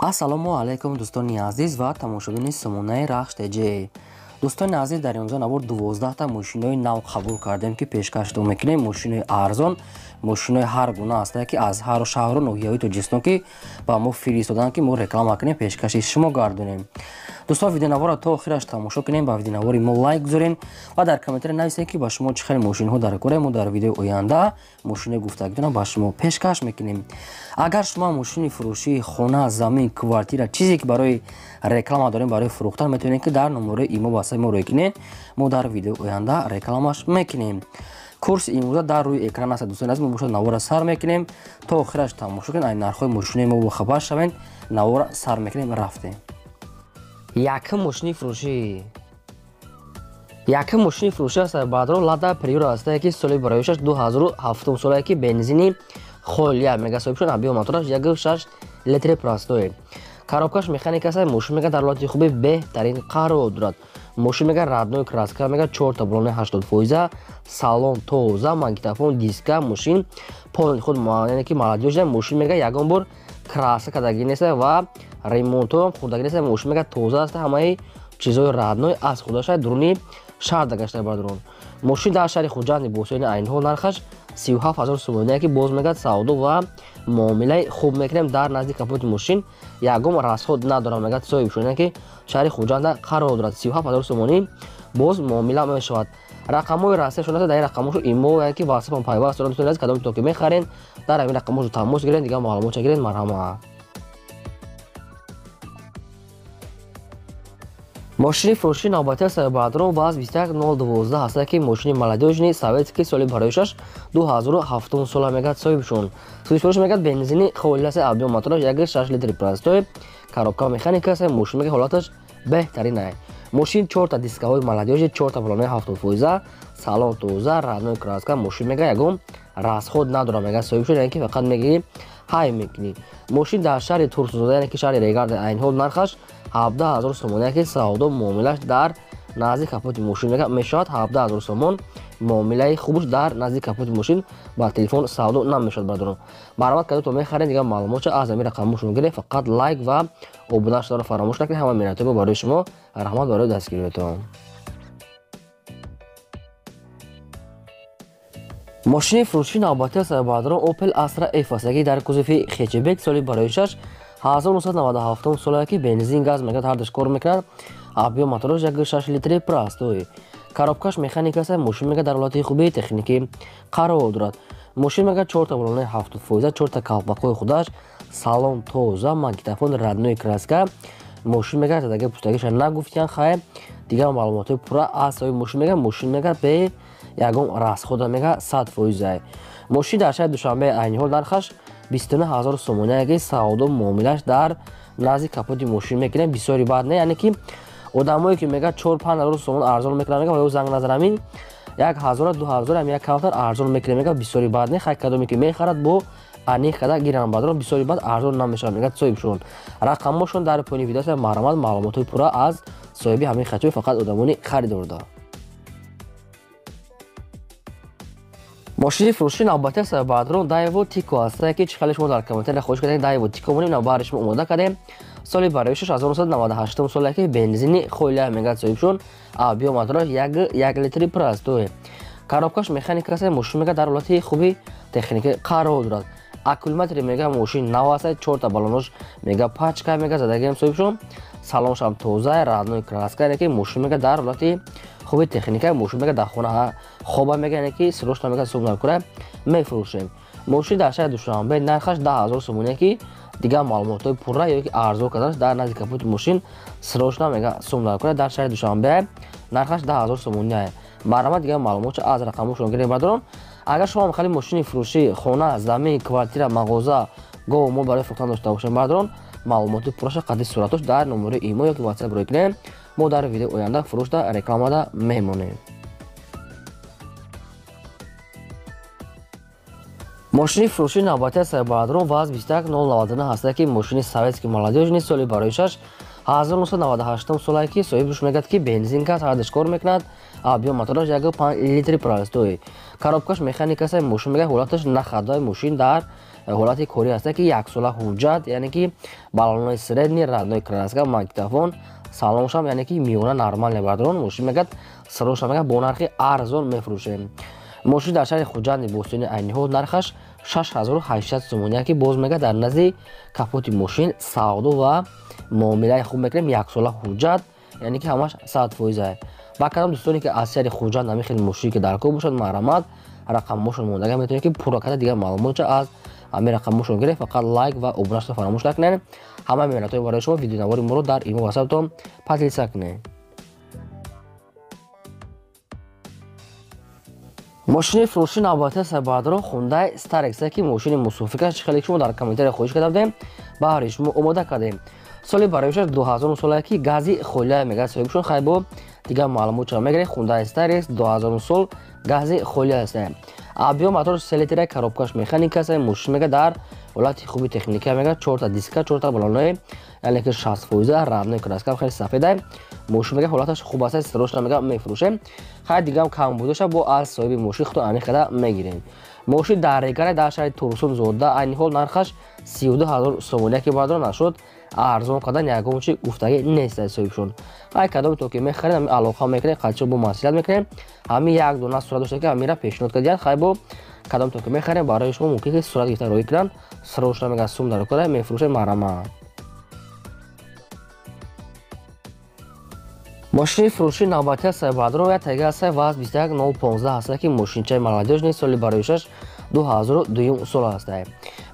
ассалому алайкум дӯстони азиз ва тамошобини сомонаи рахш теҷе. дӯстони азиз, дар инҷо навор 12та мошинои нав қабул кардем ки пешкашдо мекунем. Мошинои арзон, мошинои ҳар гуна ҳастанд ки аз ҳар шаҳру ноҳияҳои Тоҷикистон ки ба мо фиристоданд ки мо реклама кунем, пешкаши шумо гардонем. Дӯстон, видеонавора то охираш тамошо кунем, ба видеонавори мо лайк гузорен ва дар комментари нависед ки ба шумо чӣ хел мошинҳо дар кора. Мо дар видеои оянда мошинои гуфтагидона ба шумо пешкаш мекунем. агар шумо мошини фурӯшии хона, замин, квартира, чизе ки барои реклама дорем, барои фурӯхтан, метавонед ки дар номерои имо ба мо рой кунед. мо дар видеои оянда рекламаш мекунем. курси имрӯза дар рӯи экран аст. дӯстони азиз, мо бошад навора сар мекунем. то охираш тамошо кунед, ай нархҳои мошинои мо бохабар шавед. навора сар мекунем, рафтем. Якм мошини фурӯшӣ аст. баъдро Lada Priora аст ки соли бароишаш 2007 солае ки бензини холия мегасоибшон абиё мотораш 1.6 литри простое. коробкаш механик аст. мошин мега дар ҳолати хуби беҳтарин қарор дорад. мошин мега радной краска мега 4 та балони 80%, салон тоза, магнитофон, диска, мошин полни худ яъне ки молодёжа. мошин мега ягон бор краска кардаги нест ва ремонто хурдаги нест. мошин мега тоза аст. ҳамаи чизои радной аз худаша дуруни шаҳр дагашта бардорон. мошин дар шаҳри хуҷанди босоини айниҳол нархаш 37,000 сомоне ки боз мега савдо ва муомилаи хуб мекунем. дар назди капоти мошин ягон расход надорам мега соҳибшон ки шаҳри хуҷанда қарор дорад. 37,000 сомонӣ боз муомила мешавад. рақамҳои расмияшон аст. дар ин рақамҳошо имо ки ватсапам пайваст дорад. дӯстони азиз, кадоми то ки мехарен дар ҳамин рақамҳошо тамос гирен, дигар маълумота гирен. марҳамат. мошини фурӯшии навбати аст. баъдро ВАЗ 21012 аст ки мошини молодёжни советский соли бароишаш 2007 сола мегад соҳибшон. фурӯш мегад бензини холия аст. абиё мотораш 1.6 литри простой. коробка механика аст. мошин мега ҳолаташ беҳтарин аст. мошин 4 та дискаҳои молодёжи, 4 та балони 70%, салон тоза, радной краска. мошин мега ягон расход надора мега соҳибшон, яъне ки фақат мегирӣ ҳай мекунӣ. мошин дар шаҳри Турсузода, яъне ки шаҳри Регарди айниҳол нархаш 17,000 сомон ки савдо муомилаш дар назди капоти мошин мега мешавад. 17,000 сомон муомилаи хубш дар назди капоти мошин ба телефон савдо намешавад. бардорон марҳамат кадо то мехарен, дигар маълумотша аз ҳамин рақамҳо шумо гиред. фақат лайк ва обуна шуданро фаромӯш накунед. ҳама миннатҳои мо барои шумо. раҳмат барои дастгириятон. мошини фурӯшии навбати аст. баъдро Opel Astra F аст ки дар кузуфи хечебек соли бароишаш 1997 солае ки бензин газ мегад ҳардуш кор мекунад. абиё мотораш 1.6 литри простой. коробкаш механик аст. мошин мега дар ҳолати хуби техникӣ қарор дорад. мошин мега 4 та балони 70%, 4 та калпақҳои худаш, салон тоза, магнитофон, радной краска. мошин мега задаги пуштагиша нагуфтиян хай. дигар маълумотои пурра аз соҳиби мошин мега бе ягон расхода мега 100%. мошин дар шаҳри Душанбеи айниҳол нархаш 29,000 сомоне ки савдо муомилаш дар назди капоти мошин мекунем. бисёри бад не, яъне ки одамое ки мега 4-5,000 сомон арзон мекунад мега ва занг назарамин 1000-2000 ам як калтар арзон мекунем мега. бисёри бад не. хай кадоме ки мехарад бо аниқ када гирам бадрон бисёри бад арзон намешавад мега соҳибшон. рақамҳошон дар поини видео аст. марҳамат, маълумотои пурра аз соҳиби ҳамин хачои фақат одамони харидорда. мошини фурӯшии навбати аст. баъдро Daewoo Tico аст ки чӣ хеле шумо дар комментари хоҳиш кардед Daewoo Tico монем. навбари шумо омода кардем. соли бароишаш 1998 солае ки бензини холия мегад соҳибшон. абиё мотораш 1.1 литри простой. коробкаш механик аст. мошин мега дар ҳолати хуби техникӣ қарор дорад. аккумулятори мега мошин нав аст. 4 та балонош мега пачка мега задагиам соҳибшон. салоншам тоза, радной краска, яъне ки мошин мега дар ҳолати хуби техника. мошин мега дар хона хоба мега, яъне ки срочно мега сомон кура мефурӯшем. мошин дар шаҳри Душанбе нархаш 10,000 сомоне ки дигар маълумотои пурра ё ки арзон карданаш дар назди капоти мошин срочно мега сомон кура. дар шаҳри Душанбе нархаш 10,000 сомоне. марҳамат, дигар маълумотша аз рақамҳошон гирем. бардорон агар шумо мехоҳед мошини фурӯшии хона, замин, квартира, мағоза, гов мол барои фурӯхтан дошта бошем, бардорон маълумоти пурраша қадди суратош дар номерои имо ё ки ватсап рой кунем. мо дар видеои оянда фурӯшта рекламада мемонем. мошини фурӯши навбатии сайбаҳадрон ВАЗ 21099 ҳастае ки мошини советский молодежни соли барои 6 1998 солае ки соҳибаш мегӯяд ки бензин газ ҳардаш кор мекунад. объем мотораш 1.5 литри простой. коробкаш механикаси мошин мегӯяд ҳолаташ нахадои мошин дар ҳолати корӣ ҳастае ки 1 сола ҳуҷҷат, яъне ки баллонои средни, радной краска, магнитофон, салоншам яъне ки миёна нормалне бардрон мошин мегӯяд сароша мегӯяд бо нархи арзон мефурӯшем. мошин дар шаҳри хуҷанди бостонии айниҳол нархаш 6800 сомония ки боз мегӯяд дар назди капоти мошин савдо ва муомилаи хуб мекунем 1 сола ҳуҷҷат, яъне ки ҳамаш 100%. ба кадом дӯстоне ки аз шаҳри хуҷанд ҳамин хел мошини ки дар кор бошад маҳрамат рақаммошон мондага метавонед ки пурра карда дигар маълумотша аз ҳамин рақаммошон гирем. фақат лайк ва обунашро фаромӯш накунед. ҳама меҳнатҳои барои шумо видеонавори моро дар имо васабтон подлиса кунед. мошини фурӯши навбатии сайбаҳадрон Hyundai Starex ки мошини мусофикаш чӣ хеле шумо дар комментария хоҳиш карда будем баҳри шумо омода кардем. соли барои 2000 солае ки гази холия мегӯяд соҳибшон хай бо дигар маълумотша мегирем. Hyundai Starex 2000 сол гази холия ҳастае. объем мотор 3 литра, коробкаш механикасе, мошин мегӯяд дар ҳолати хуби техника мегӯяд 4 та диска, 4 та баллонои яъне ки 60% радной краска хеле сафеда. мошин мегӯяд ҳолаташ хуб аст, сироша мегӯяд мефурӯшем. хай дигам кам будаша бо аз соҳиби мошин худтон аниқада мегирем. мошин дар регара дар шаҳри Турсун зода айниҳол нархаш 32000 сомония ки бардор нашуд. арзон кардан ягон чи гуфтагӣ нест соҳибшон. ҳай кадоми то ки мехаред ҳамин алоқа мекунем, қадчо бо маслиҳат мекунем. ҳамин як дона сурат дошта ки ҳаминра пешниҳод кардияд. хай бо кадом то ки мехарем барои шумо мумкин ки сурат гирифта роӣ кунанд. срочно мегӯяд сум дар кора мефурӯшем маҳрамат. мошини фурӯши навбатии сайбаҳадрон я тайга ҳастае ВАЗ 21015 ҳастае ки мошинчаи молодежни соли барои 6 2002 сол ҳастае.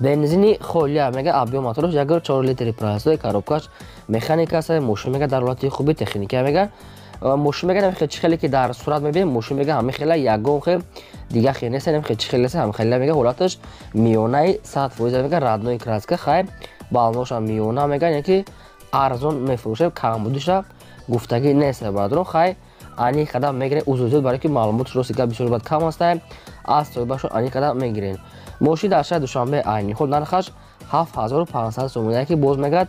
бензини холия мега объем мотораш 1.4 литри простой, коробкаш механикасе, мошин мега дар ҳолати хуби техника мега мошин мега намехе чӣ хеле ки дар сурат мебинем мошин мега ҳамин хела ягон хел дига хел нест, намехе чӣ хел нест, ҳамин хела мега ҳолаташ миёнаи 100% мега радной краска хай балноша миёна мега яъне ки арзон мефурӯшем камбудиша гуфтагӣ нест баъдро хай ани қадам мегирем узурзиёд барои ки маълумоти росига бисёр бад кам ҳастае аз соҳибашон ани қадам мегирем. мошин дар шаҳри душанбе айниҳол нархаш 7500 сомония ки боз мегӯяд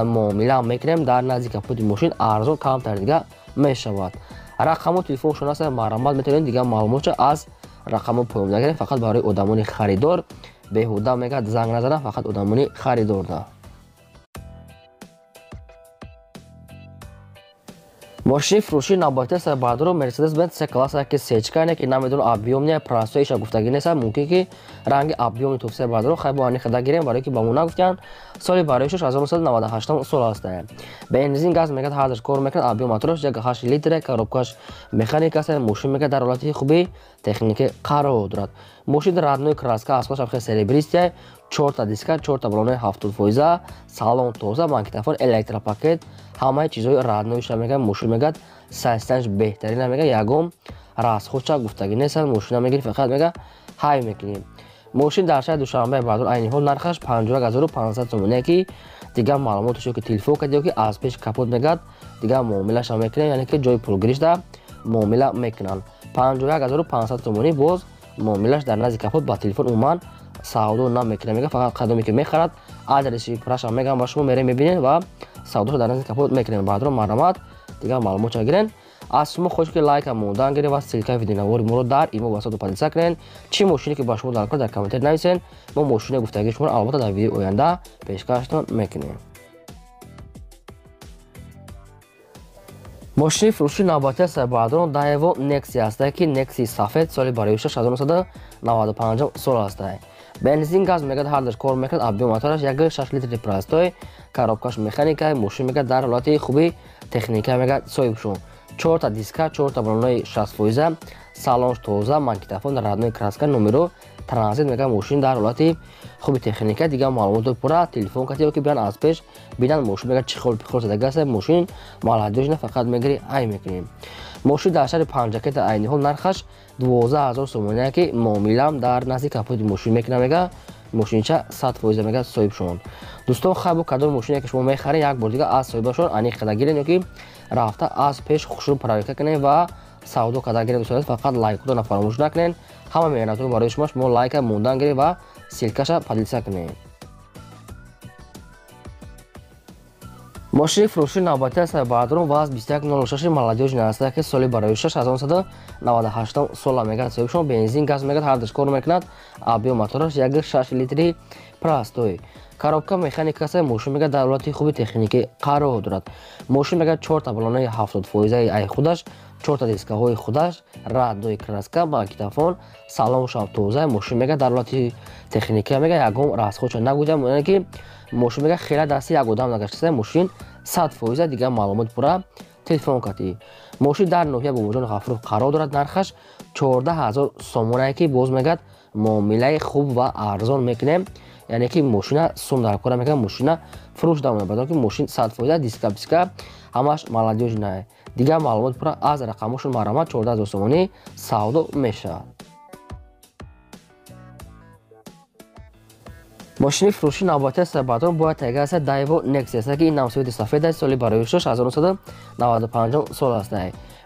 муомила мекунем дар назди капоти мошин арзон камтар дига мешавад. рақаму телефоншон ҳастае маҳрамат метавонед дигар маълумотша аз рақаму поём нагирем. фақат барои одамони харидор беҳуда мегӯяд занг назанам, фақат одамони харидорда. мошини фурӯши навбатии сайбаҳадрон Mercedes-Benz C-класса ки сечка яъне ки намедонам объёмния простоиша гуфтагӣ нест, мумкин ки ранги объёми тоф сайбаҳадрон хай бо ани хада гирем барои ки ба мо нагуфтанд. соли барои 1998 сол ҳастае. бензин газ мегӯяд ҳардаш кор мекунад. объем мотораш 1.8 литре, коробкаш механикасе, мошин мегӯяд дар ҳолати хуби техника қарор дорад. мошин радной краска асбобаш хеле серебристия, 4 та диска, 4 та баллонои 70%, салон тоза, магнитофон, электропакет, ҳамаи чизҳои радноиша мегӯяд мошин мегӯяд сайстанаш беҳтарина мегӯяд ягон расходша гуфтагӣ нест. мошина мегирӣ фақат мегӯяд ҳай мекунем. мошин дар шаҳри душанбе баъдро айниҳол нархаш 51500 сомония ки дигар маълумоташо ки телефон кардем ки аз пеш капот мегӯяд дигар муомилаша мекунем, яъне ки ҷои пулгиришта муомила мекунанд. 51500 сомонӣ боз муомилаш дар назди капот ба телефон умуман савдо намекунем. мега фақат қадоме ки мехарад адреси праша мегам ба шумо мерем мебинед ва савдоша дар назди капот мекунем. баъдро маҳрамат дигар маълумотша гирен. аз шумо хоҳиш ки лайка мондан гирем ва силкаи видеонавори моро дар имо васату подписа кунед. чӣ мошине ки ба шумо дар кор дар комментари нависен. мо мошини гуфтагии шуморо албатта дар видеои оянда пешкаштон мекунем. мошини фурӯши навбатии сайбаҳадрон Daewoo Nexi ҳастае ки Nexi сафед соли барои 1995 сол ҳастае. бензин газ мегӯяд ҳардаш кор мекунад. объем мотораш 1.6 литри простой, коробкаш механика, мошин мегӯяд дар ҳолати хуби техника мегӯяд соҳибшон. 4 та диска, 4 та баллонои 60%, салонш тоза, магнитофон, радной краска, номеро транзит мегӯяд мошин дар ҳолати хуби техника дигар маълумоти пурра телефон кардем ки биён аз пеш бинанд мошин мегӯяд чӣ хол пихол задаги аст. мошин молодежна фақат мегирӣ ай мекунем. мошин дар шаҳри панҷакета айниҳол нархаш 12000 сомония ки муомилам дар назди капоти мошин мекунам мега мошинча 100% мега соҳибшон. дӯстон хай бо кадом мошине ки шумо мехаред як бор дига аз соҳибашон аниқ қада гиред, ё ки рафта аз пеш хушрӯ проверка кунед ва савдо кардан дӯст доред, фақат лайк додана фаромӯш накунед. Ҳама меҳнатҳои барои шумо лайка мондан гиред ва силкаша подлица кунед. мошини фурӯшии навбатии сарбардрон ВАЗ 2106 молодёж наста ки соли барои 1998 сола мегӯяд соҳиби шумо бензин газ мегӯяд ҳардаш кор мекунад. абиё мотораш 1.6 литри простой. коробка механикаси мошин мегӯяд дар ҳолати хуби техникӣ қарор дорад. мошин мегӯяд 4 та балонаи 70% ай худаш, 4 та дискаҳои худаш, радои краска, магнитофон, салоншам тоза. мошин мегӯяд дар ҳолати техника мегӯяд ягон расходша нагӯдам, яъне ки мошин мегӯяд хела дасти як одам нагаштасе. мошин 100% дигар маълумот пура телефон кати. мошин дар ноҳия бобоҷон ғафуров қарор дорад. нархаш 14000 сомонае ки боз мегӯяд муомилаи хуб ва арзон мекунем, яъне ки мошина сум дар кора мекунад, мошина фурӯш дамонад, баъд ки мошин 100% диска ҳамаш молодёжнае. дигар маълумот пура аз рақамошон маромад 14000 сомонӣ савдо мешавад. мошини фурӯшии навбатии сарбардрон бояд тайга аст Daewoo Nexus ки ин намсоиди сафедаи соли барои 1995 сол аст.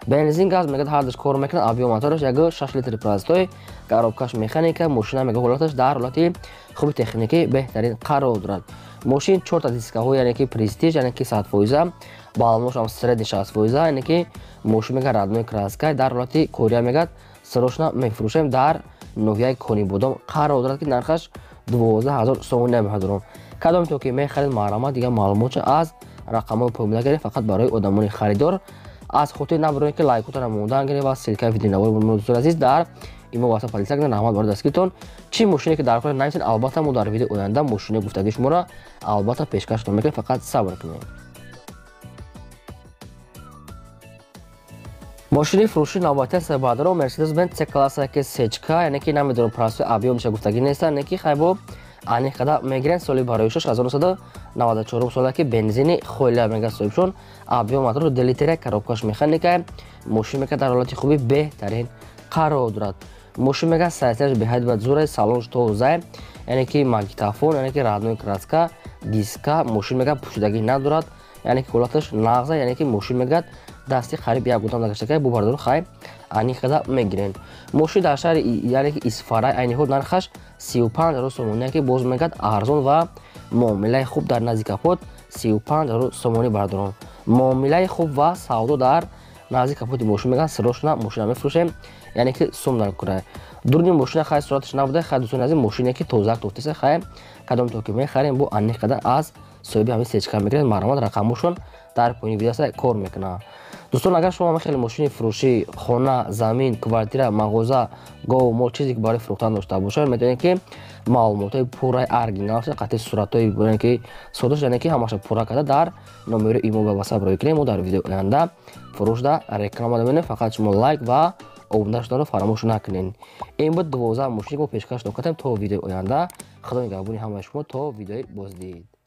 бензин газ мегӯяд ҳардаш кор мекунад. абиё мотораш 1.6 литри простой. коробкаш механика. мошина мегӯяд ҳолаташ дар ҳолати хуби техникӣ беҳтарин қарор дорад. мошин 4 та дискаҳои яъне ки престиж, яъне ки 100%, балоношам средни 60%, яъне ки мошин мегӯяд раднои краска дар ҳолати кория мегӯяд срочно мефурӯшем дар ноҳияи Конибодом қарор дорад ки нархаш 12000 сомон меҳадурон. кадом то ки мехарид маромад дигар маълумотша аз рақамҳои поимда гиред фақат барои одамони харидор. аз хотири набаронед ки лайкотона мондан гиред ва силкаи видеонавори дӯстони азиз дар имо васа подлица кунед. раҳмат барои дастгиритон. чӣ мошине ки дар кор нависед, албатта мо дар видеои оянда мошини гуфтагии шуморо албатта пешкаштон мекунем, фақат сабр кунед. мошини фурӯшии навбатии сарбардрон Mercedes-Benz C-класса ки сечка, яъне ки намедонам простой абиё меша гуфтагӣ нест, яъне ки хайбо аниқ қада мегирен. соли барои 1994 сола ки бензини хойлия мегӯяд соҳибшон. абиё мотор 2 литри, коробкаш механика. мошин мегӯяд дар ҳолати хуби беҳтарин қарор дорад. мошин мегӯяд сайсияш беҳад ва зура, салонш тоза, яъне ки магнитофон, яъне ки раднои краска, диска. мошин мегӯяд пӯшидагӣ надорад, яъне ки ҳолаташ нағза, яъне ки мошин мегӯяд дасти қариб як одам нагаштака бо бардор хай аниқ қада мегирен. мошин дар шаҳри яъне ки Исфара айни ҳол нархаш 35000 сомоние ки боз мегӯяд арзон ва муомилаи хуб дар назди капот 35000 сомонӣ бардорон. муомилаи хуб ва савдо дар назди капоти мошин мегӯяд срочно мошина мефурӯшем, яъне ки сум дар кора. дуруни мошина хай сураташ набуда, хай дӯстони азиз мошине ки тозак тофтасе хай кадом то ки мехарем бо аниқ қада аз соҳиби ҳамин сечка мегиред. маромад рақамошон дар поини видео кор мекунад. дӯстон, агар шумо хеле мошини фурӯшӣ, хона, замин, квартира, мағоза, гов, мол чизе ки барои фурӯхтан дошта бошад, метавонед ки маълумотҳои пурраи оригинал қатъи суратҳои яъне ки содаш, яъне ки ҳамаша пурра карда дар номери имо ва ватсап роӣ мо дар видеои оянда фурӯшда реклама менем. фақат шумо лайк ва обуна шуданро фаромӯш накунед. ин буд 12 мошини ки мо пешкаш докардем. то видеои оянда худо нигаҳбони ҳамаи шумо. то видеои боздид.